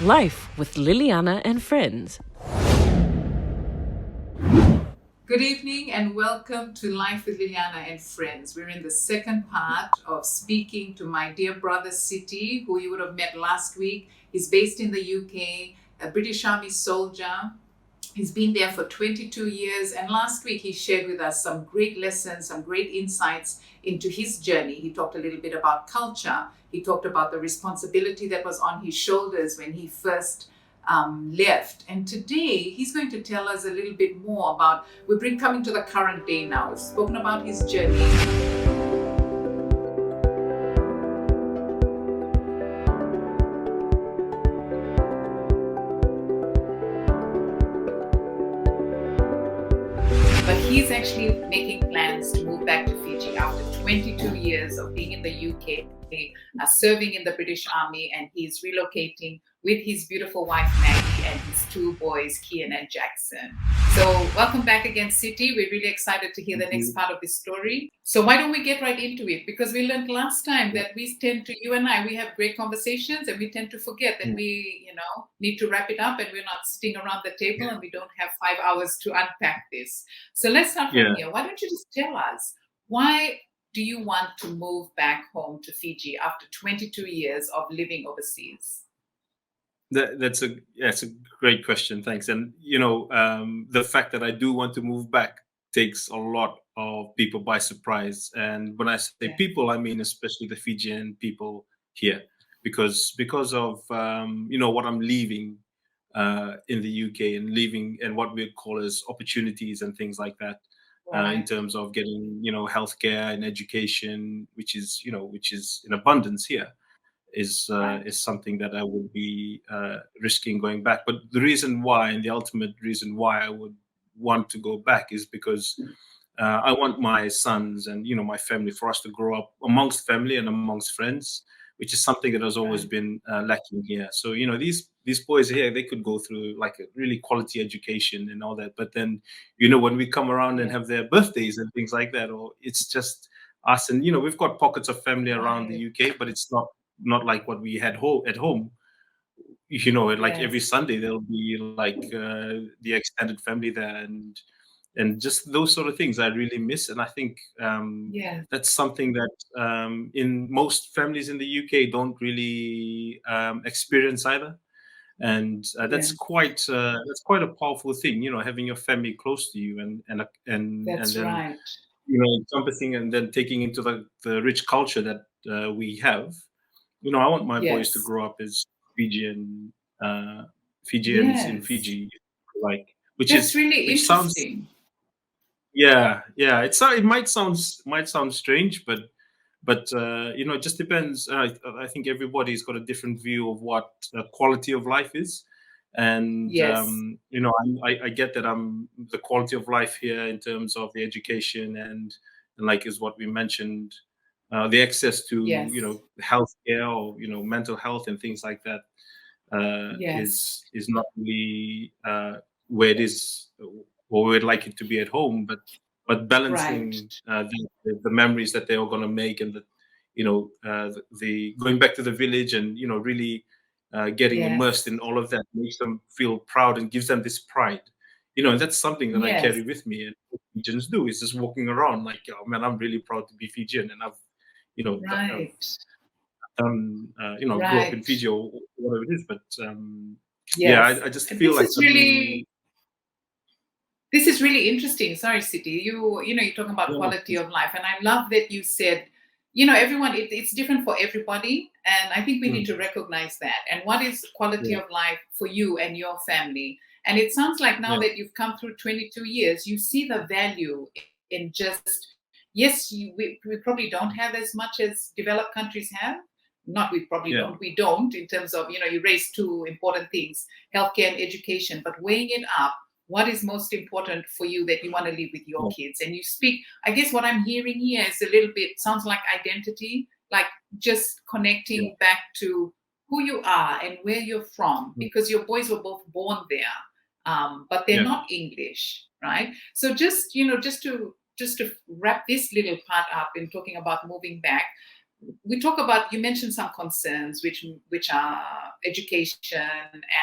Life with Liliana and friends. Good evening and welcome to Life with Liliana and Friends. We're in the second part of speaking to my dear brother Siti, who you would have met last week. He's based in the UK, a British Army soldier. He's been there for 22 years, and last week he shared with us some great lessons, some great insights into his journey. He talked a little bit about culture. He talked about the responsibility that was on his shoulders when he first left. And today he's going to tell us a little bit more about, we're coming to the current day now. We've spoken about his journey. But he's actually making plans to move back to Fiji after 22 years of being in the UK, serving in the British Army, and he's relocating with his beautiful wife Maggie and his two boys, Kian and Jackson. So welcome back again, Siti. We're really excited to hear the next part of this story. So why don't we get right into it? Because we learned last time that you and I, we have great conversations and we tend to forget that we, need to wrap it up and we're not sitting around the table and we don't have 5 hours to unpack this. So let's start from here. Why don't you just tell us, why do you want to move back home to Fiji after 22 years of living overseas? That's a great question. Thanks. And the fact that I do want to move back takes a lot of people by surprise. And when I say people, I mean especially the Fijian people here, because of what I'm leaving in the UK and leaving and what we call as opportunities and things like that. In terms of getting healthcare and education, which is in abundance here, is something that I would be risking going back. But the reason why, and the ultimate reason why I would want to go back, is because I want my sons and my family, for us to grow up amongst family and amongst friends, which is something that has always been lacking here. So these boys here, they could go through like a really quality education and all that, but then when we come around and have their birthdays and things like that, or it's just us, and we've got pockets of family around the UK, but it's not like what we had at home. Like every Sunday there'll be like the extended family there, and just those sort of things I really miss. And I think that's something that in most families in the UK don't really experience either. And that's quite a powerful thing, having your family close to you, and then encompassing and then taking into the rich culture that we have. I want my boys to grow up as Fijian Fijians in Fiji, like That's really interesting. Sounds, it might sound strange, but it just depends. I think everybody's got a different view of what quality of life is, and I get that the quality of life here in terms of the education and like is what we mentioned, the access to healthcare or mental health and things like that is not really where it is or we'd like it to be at home, but balancing the memories that they're all going to make, and the going back to the village and really getting immersed in all of that makes them feel proud and gives them this pride. And that's something that I carry with me, and what Fijians do is just walking around like, oh man, I'm really proud to be Fijian, and I've grew up in Fiji or whatever it is. But I just feel like this is really interesting. Sorry, Siti. You're talking about quality of life, and I love that you said, everyone, it's different for everybody, and I think we need to recognize that. And what is quality of life for you and your family? And it sounds like now that you've come through 22 years, you see the value in just, we probably don't have as much as developed countries have. Not we probably don't. We don't, in terms of, you raise two important things, healthcare and education, but weighing it up, what is most important for you that you want to live with your kids? And you speak, I guess what I'm hearing here is a little bit, sounds like identity, like just connecting back to who you are and where you're from, because your boys were both born there, but they're not English, right? So just to wrap this little part up in talking about moving back, we talk about, you mentioned some concerns, which are education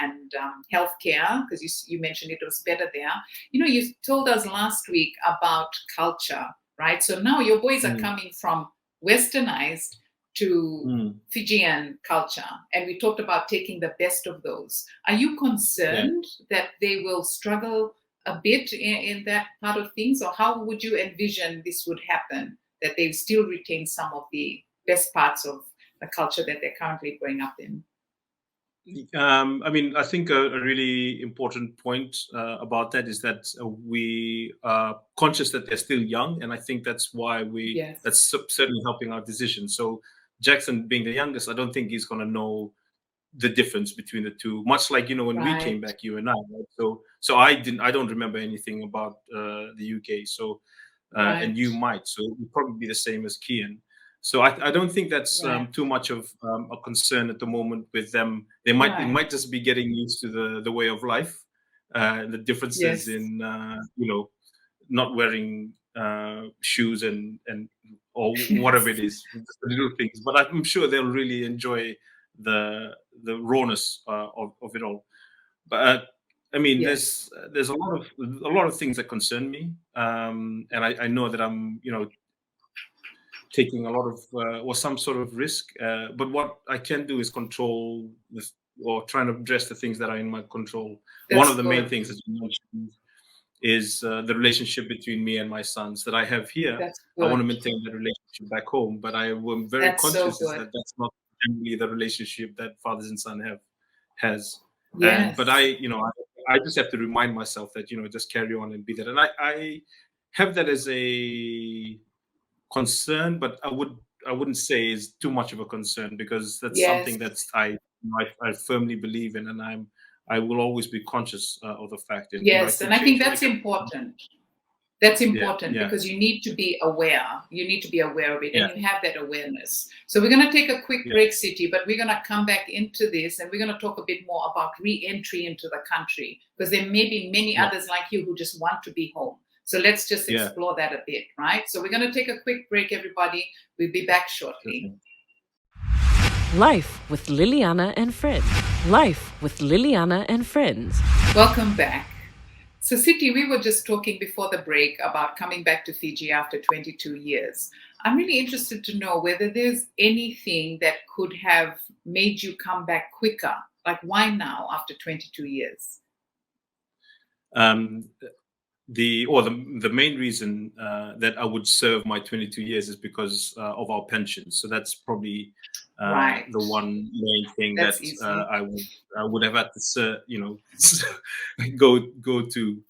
and healthcare, because you mentioned it was better there. You told us last week about culture, right? So now your boys are coming from westernized to Fijian culture, and we talked about taking the best of those. Are you concerned that they will struggle a bit in that part of things, or how would you envision this would happen, that they still retain some of the best parts of the culture that they're currently growing up in? I mean, I think a really important point about that is that we are conscious that they're still young, and I think that's why that's certainly helping our decision. So Jackson, being the youngest, I don't think he's going to know the difference between the two. Much like when we came back, you and I. Right? So I don't remember anything about the UK. So and you might. So it would probably be the same as Kian. So I don't think that's too much of a concern at the moment with them. It might just be getting used to the way of life, the differences in not wearing shoes and or whatever it is, the little things. But I'm sure they'll really enjoy the rawness of it all. But I mean, there's a lot of things that concern me, and I know that I'm taking a lot of or some sort of risk. But what I can do is control this, or trying to address the things that are in my control. One of the main things, as you mentioned, is the relationship between me and my sons that I have here. I want to maintain the relationship back home, but I am very conscious that that's not generally the relationship that fathers and son has. But I just have to remind myself that just carry on and be that. And I have that as a concern, but I wouldn't say is too much of a concern, because that's something that I firmly believe in, and I will always be conscious of the fact. And I think that's important. That's important because you need to be aware. You need to be aware of it, and you have that awareness. So we're going to take a quick break, City, but we're going to come back into this, and we're going to talk a bit more about re-entry into the country, because there may be many others like you who just want to be home. So let's just explore that a bit, right? So we're going to take a quick break, everybody. We'll be back shortly. Life with Liliana and Friends. Life with Liliana and Friends. Welcome back. So, Siti, we were just talking before the break about coming back to Fiji after 22 years. I'm really interested to know whether there's anything that could have made you come back quicker. Like, why now after 22 years? The main reason that I would serve my 22 years is because of our pensions. So that's probably the one main thing that I would have had to go to.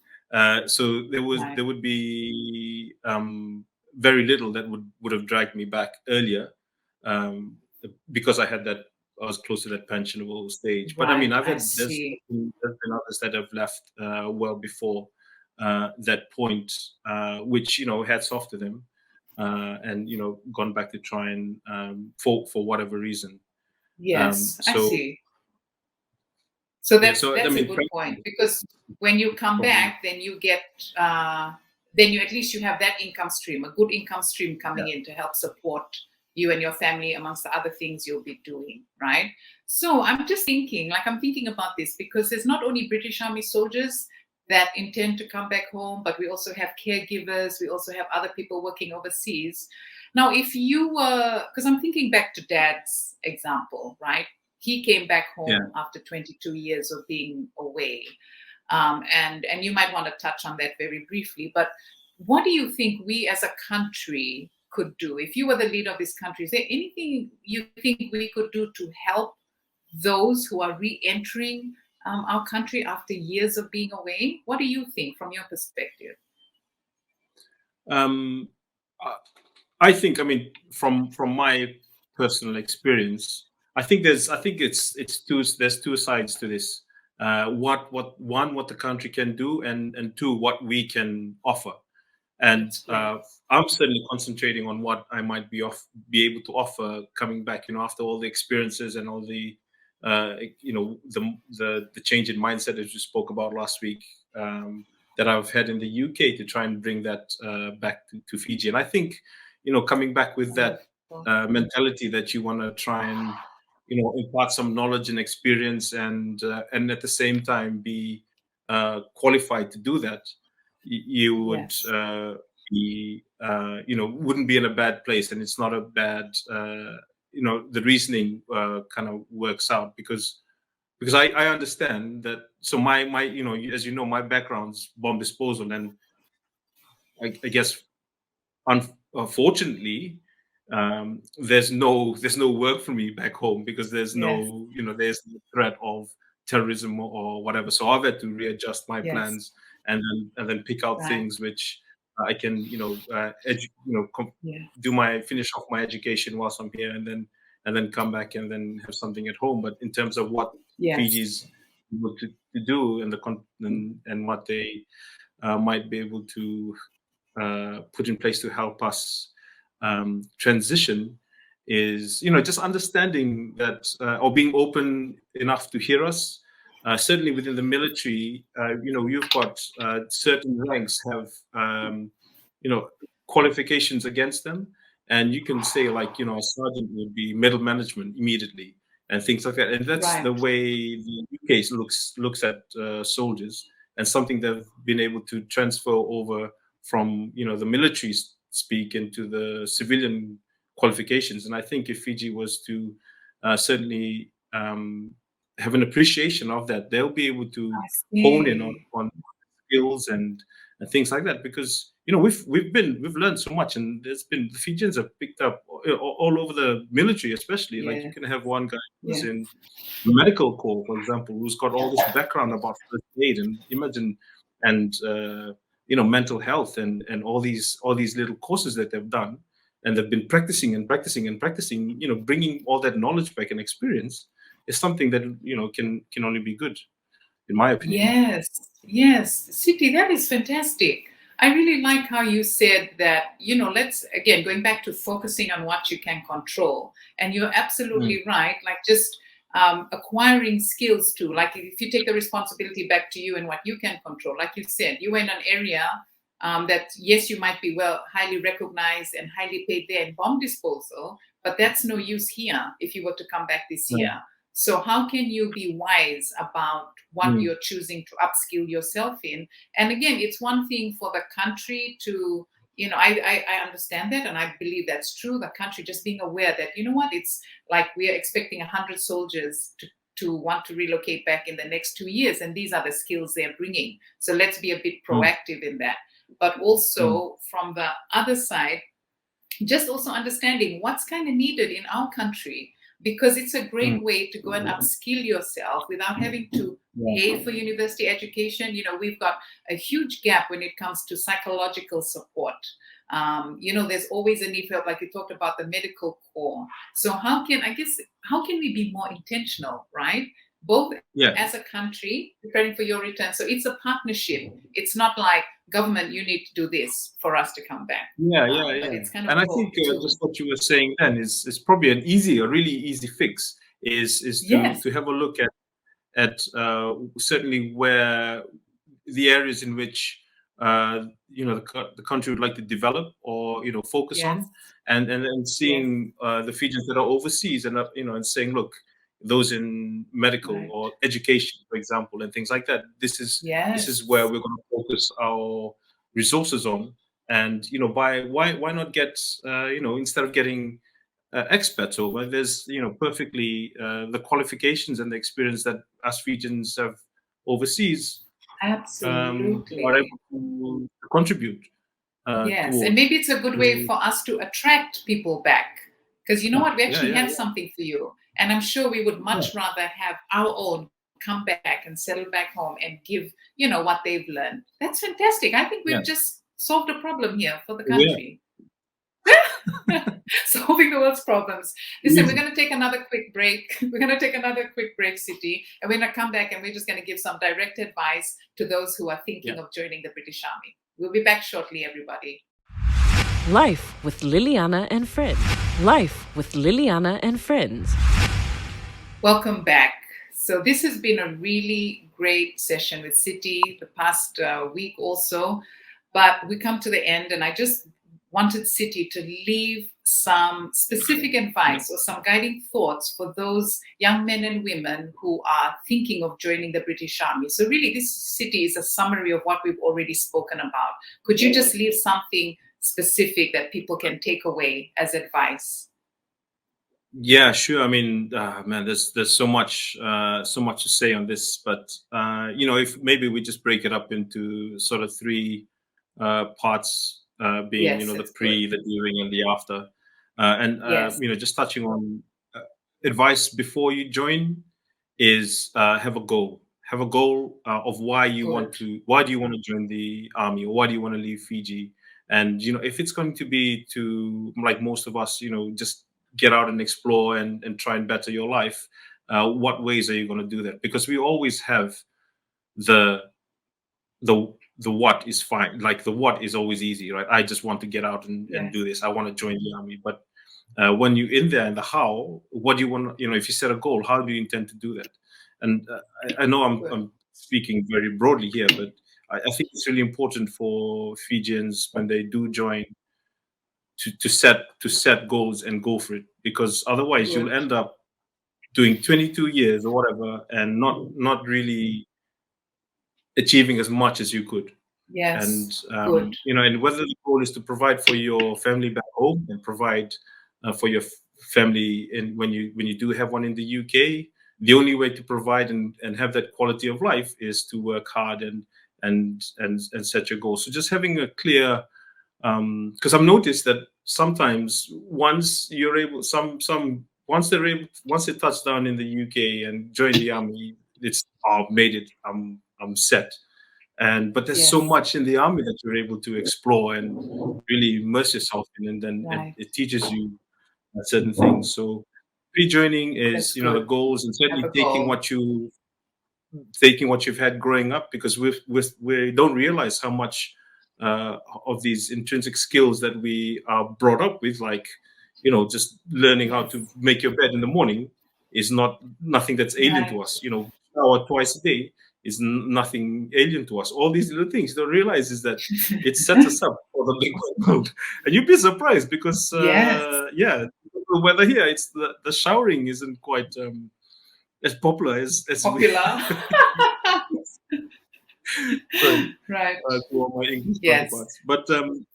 So there would be very little that would have dragged me back earlier, because I was close to that pensionable stage. But I mean, there's been others that have left well before that point, which hats off to them, and gone back to try and for whatever reason. I see. So that's a good point, because when you come back, then you get then at least you have that income stream, a good income stream coming in to help support you and your family amongst the other things you'll be doing, right? So I'm just thinking about this, because there's not only British Army soldiers that intend to come back home, but we also have caregivers, we also have other people working overseas. Now, if you were, because I'm thinking back to Dad's example, right? He came back home after 22 years of being away. And you might want to touch on that very briefly, but what do you think we as a country could do? If you were the leader of this country, is there anything you think we could do to help those who are re-entering our country after years of being away? What do you think from your perspective? I think, from my personal experience, I think there's two sides to this. What the country can do, and two, what we can offer. And I'm certainly concentrating on what I might be able to offer coming back, after all the experiences and all the the change in mindset, as you spoke about last week, that I've had in the UK, to try and bring that back to Fiji. And I think, coming back with that mentality that you want to try and impart some knowledge and experience, and at the same time be qualified to do that, you would Yes. be wouldn't be in a bad place, and it's not a bad the reasoning kind of works out because I understand that. So my as you know, my background's bomb disposal, and I guess unfortunately, there's no work for me back home because there's no there's no threat of terrorism or whatever. So I've had to readjust my plans and then pick out things which I can finish off my education whilst I'm here, and then come back and then have something at home. But in terms of what Fiji's able to do and what they might be able to put in place to help us transition is just understanding that or being open enough to hear us. Certainly within the military, you've got certain ranks have qualifications against them, and you can say like a sergeant would be middle management immediately and things like that, and that's the way the UK looks at soldiers, and something they've been able to transfer over from the military speak into the civilian qualifications. And I think if Fiji was to certainly have an appreciation of that, they'll be able to hone in on skills and things like that, because we've learned so much, and the Fijians have picked up all over the military, especially like you can have one guy who's in the medical corps, for example, who's got all this background about first aid, and imagine, and mental health, and all these little courses that they've done, and they've been practicing and practicing and practicing. Bringing all that knowledge back and experience is something that can only be good, in my opinion. Yes, Siti, that is fantastic. I really like how you said that, let's, again, going back to focusing on what you can control. And you're absolutely right. Like just acquiring skills too. Like if you take the responsibility back to you and what you can control, like you said, you were in an area that, yes, you might be highly recognized and highly paid there in bomb disposal, but that's no use here if you were to come back this year. So how can you be wise about what you're choosing to upskill yourself in? And again, it's one thing for the country to, I understand that, and I believe that's true. The country just being aware that, it's like we are expecting 100 soldiers to want to relocate back in the next 2 years, and these are the skills they're bringing. So let's be a bit proactive in that. But also from the other side, just also understanding what's kind of needed in our country, because it's a great way to go and upskill yourself without having to pay for university education. We've got a huge gap when it comes to psychological support. There's always a need for help, like you talked about the medical corps. So how can we be more intentional, right? Both as a country preparing for your return. So it's a partnership. It's not like government, you need to do this for us to come back. But it's kind of, and I think just what you were saying then is probably a really easy fix is to have a look at certainly where the areas in which the country would like to develop or focus on, and then seeing the Fijians that are overseas and and saying, look, those in medical or education, for example, and things like that. This is where we're going to focus our resources on. And why not get instead of getting experts over, there's perfectly the qualifications and the experience that us Fijians have overseas. Absolutely, are able to contribute. And maybe it's a good way for us to attract people back, because we actually have something for you. And I'm sure we would much rather have our own come back and settle back home and give, what they've learned. That's fantastic. I think we've just solved a problem here for the country. Solving the world's problems. Listen, we're going to take another quick break. Siti, and we're going to come back and we're just going to give some direct advice to those who are thinking of joining the British Army. We'll be back shortly, everybody. Life with Liliana and Friends. Life with Liliana and Friends. Welcome back. So this has been a really great session with Siti the past week or so, but we come to the end, and I just wanted City to leave some specific advice or some guiding thoughts for those young men and women who are thinking of joining the British Army. So really, this City is a summary of what we've already spoken about. Could you just leave something specific that people can take away as advice? Yeah, sure. I mean, man, there's so much to say on this, but if maybe we just break it up into sort of three parts, being Yes, the it's pre, good. the during, and the after, and Yes, just touching on advice before you join is have a goal. Have a goal of why do you want to join the army, or why do you want to leave Fiji? And if it's going to be to, like most of us, just get out and explore and try and better your life, what ways are you going to do that? Because we always have the the what is fine. Like the what is always easy, right? I just want to get out and yes, do this. I want to join the army. But when you're in there and the how, what do you want? If you set a goal, how do you intend to do that? And I know I'm speaking very broadly here, but I think it's really important for Fijians when they do join to set goals and go for it, because otherwise you'll good. end up doing 22 years or whatever and not really achieving as much as you could. And Yes, good. and whether the goal is to provide for your family back home and provide for your family, and when you do have one in the UK, the only way to provide and have that quality of life is to work hard and set your goals. So just having a clear, because I've noticed that sometimes once you're able, once they touch down in the UK and join the army, it's made it. I'm set. But there's so Yes, much in the army that you're able to explore and really immerse yourself in, and then right. it teaches you certain things. So pre-joining is That's the good. goals, and Have certainly a goal. taking what you've had growing up, because we don't realize how much of these intrinsic skills that we are brought up with, like just learning how Yes, to make your bed in the morning, is nothing that's alien right. to us. Shower twice a day is nothing alien to us. All these little things you don't realize is that it sets us up for the big world. And you'd be surprised because Yes, the weather here, it's the showering isn't quite as popular as we popular. sorry, Right. to all my English Yes, counterparts. But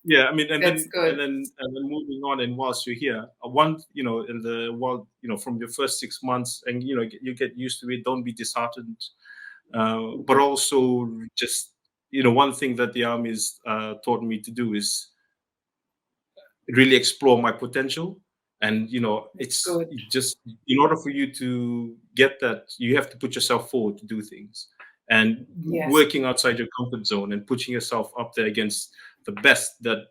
yeah, I mean, and that's then good. moving on, and whilst you're here, one, in the world, from your first 6 months, and you get used to it. Don't be disheartened, but also just one thing that the army's taught me to do is really explore my potential. And That's it's good. just, in order for you to get that, you have to put yourself forward to do things, and Yes, working outside your comfort zone and putting yourself up there against the best that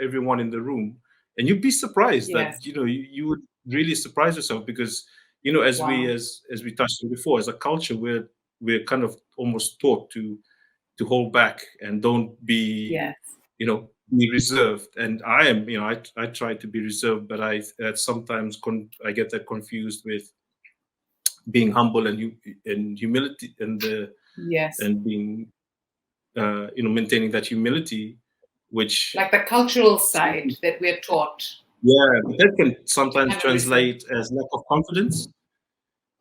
everyone in the room. And you'd be surprised that yes. you would really surprise yourself, because as we Wow. as we touched on before, as a culture, we're kind of almost taught to hold back and don't be Yes. be reserved. And I am, I try to be reserved, but I sometimes I get that confused with being humble and humility, Yes. and being maintaining that humility, which Like the cultural side that we're taught yeah, but that can to sometimes kind of reserve. translate as lack of confidence.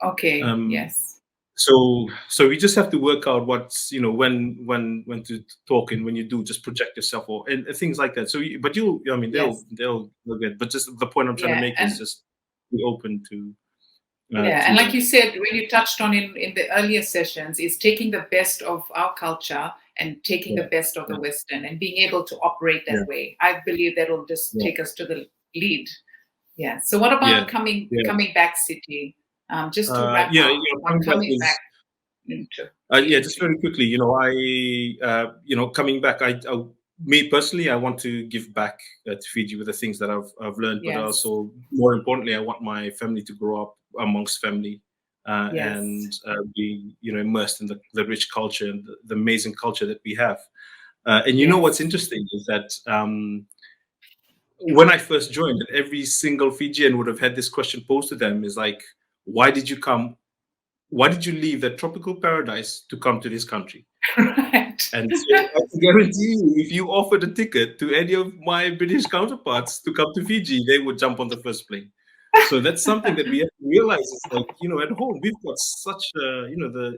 Okay. um Yes. so we just have to work out what's when to talk, and when you do, just project yourself, or and things like that. So but I mean, Yes. they'll get, but just the point I'm trying to Yeah. make is And just be open yeah, to and like that. you said, when you touched on in the earlier sessions, is taking the best of our culture and taking the Yeah, best of the yeah, Western and being able to operate yeah, that way. I believe that will just yeah, take us to the lead. Yeah. So what about yeah, coming yeah. back, City? Just to wrap Yeah, up, what coming back coming back is into yeah, just into very quickly. Coming back, me personally, I want to give back to Fiji with the things that I've learned, but yes, also, more importantly, I want my family to grow up amongst family, yes, and be immersed in the rich culture and the amazing culture that we have. And what's yes, interesting is that when I first joined, every single Fijian would have had this question posed to them: is like, why did you come? why did you leave that tropical paradise to come to this country? Right. And so I can guarantee you, if you offered a ticket to any of my British counterparts to come to Fiji, they would jump on the first plane. So that's something that we have to realize. It's like, at home, we've got such a,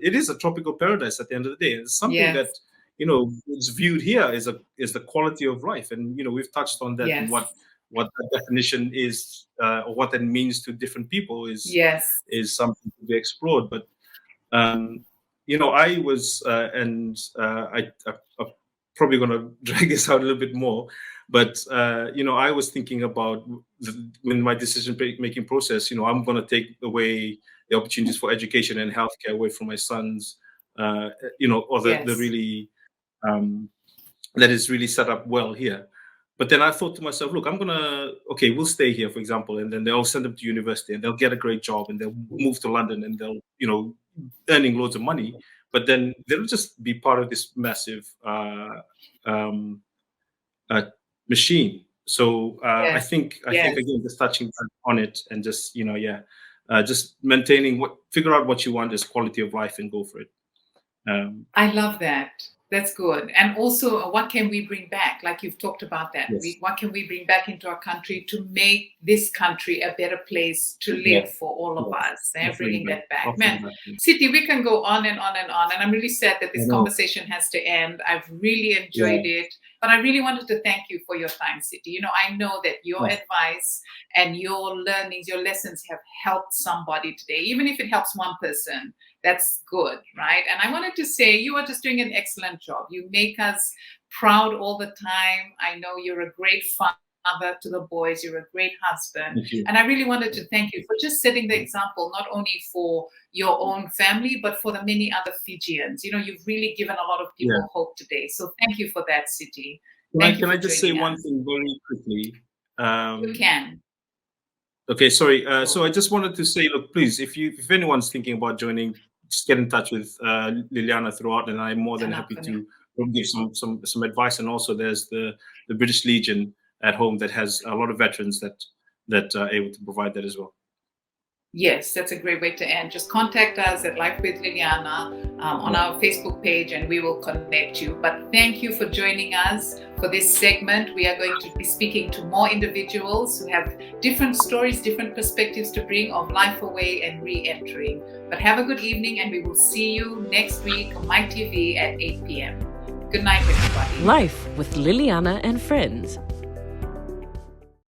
it is a tropical paradise at the end of the day. It's something that, is viewed here is the quality of life. And, we've touched on that and what that definition is, or what that means to different people is something to be explored. But, I was, I'm probably going to drag this out a little bit more, but, I was thinking about when my decision-making process, I'm going to take away the opportunities for education and healthcare away from my sons, or the really, that is really set up well here. But then I thought to myself, look, we'll stay here, for example, and then they'll send them to university and they'll get a great job and they'll move to London and they'll, earning loads of money, but then they'll just be part of this massive machine. So I think again, just touching on it and just, just figure out what you want as quality of life and go for it. I love that. That's good. And also, what can we bring back? Like you've talked about that. What can we bring back into our country to make this country a better place to live for all of us? And bringing that back. Man, Siti, we can go on and on and on. And I'm really sad that this conversation has to end. I've really enjoyed it. But I really wanted to thank you for your time, Siti. I know that your advice and your learnings, your lessons have helped somebody today. Even if it helps one person, that's good, right? And I wanted to say you are just doing an excellent job. You make us proud all the time. I know you're a great father to the boys. You're a great husband. And I really wanted to thank you for just setting the example, not only for your own family, but for the many other Fijians. You've really given a lot of people hope today. So thank you for that, Siti. Can I just say one thing very quickly? You can. Okay, sorry. So I just wanted to say, look, please, if anyone's thinking about joining, just get in touch with Liliana throughout, and I'm more than happy to give some advice. And also, there's the British Legion at home that has a lot of veterans that are able to provide that as well. Yes, that's a great way to end. Just contact us at Life with Liliana on our Facebook page and we will connect you. But thank you for joining us for this segment. We are going to be speaking to more individuals who have different stories, different perspectives to bring of life away and re-entering. But have a good evening and we will see you next week on my TV at 8 p.m. Good night, everybody. Life with Liliana and Friends.